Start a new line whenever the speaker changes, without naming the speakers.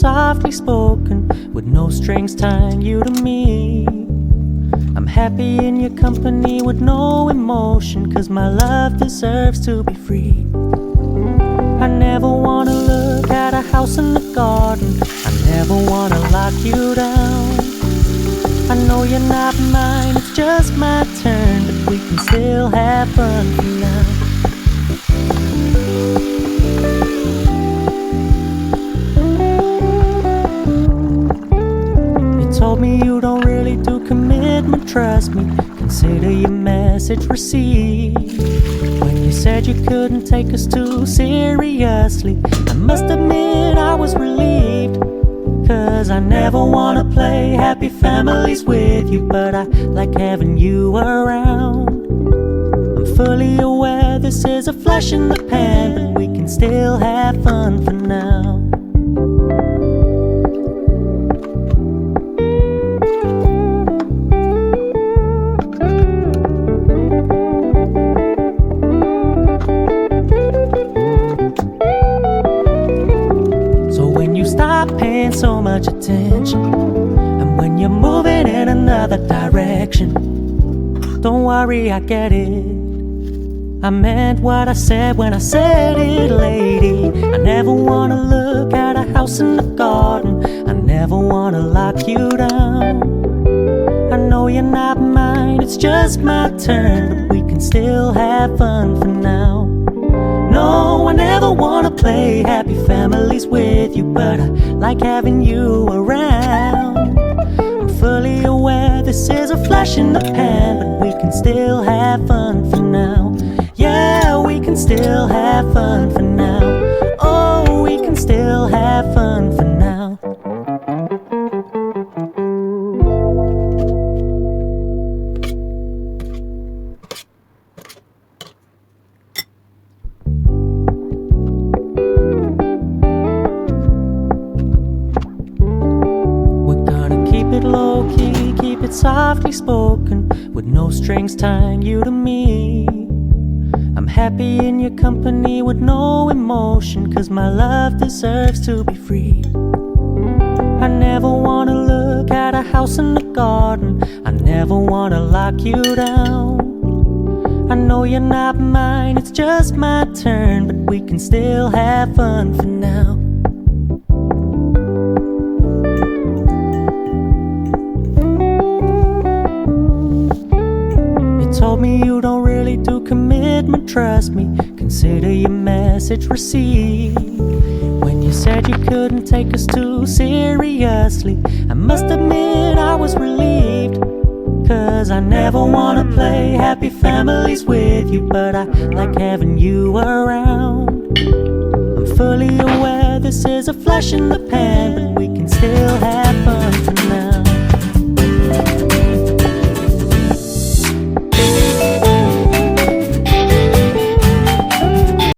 softly spoken, with no strings tying you to me. I'm happy in your company with no emotion, 'cause my love deserves to be free. I never wanna look at a house in the garden, I never wanna lock you down. I know you're not mine, it's just my turn, but we can still have fun for now. You told me you don't really do commitment, trust me, consider your message received. When you said you couldn't take us too seriously, I must admit I was relieved. 'Cause I never wanna play happy families with you, but I like having you around. I'm fully aware this is a flash in the pan, but we can still have fun for now. Stop paying so much attention, and when you're moving in another direction, don't worry, I get it. I meant what I said when I said it, lady. I never wanna look at a house in the garden, I never wanna lock you down. I know you're not mine, it's just my turn, but we can still have fun for now. No, I never wanna play happy families with you, but I like having you around. I'm fully aware this is a flash in the pan, but we can still have fun for now. Yeah, we can still have fun for now. Oh, we can still have fun for now. Low-key, keep it softly spoken, with no strings tying you to me. I'm happy in your company with no emotion, 'cause my love deserves to be free. I never wanna look at a house in the garden, I never wanna lock you down. I know you're not mine, it's just my turn, but we can still have fun for now. Told me you don't really do commitment, trust me, consider your message received. When you said you couldn't take us too seriously, I must admit I was relieved. 'Cause I never wanna play happy families with you, but I like having you around. I'm fully aware this is a flash in the pan, but we can still have fun.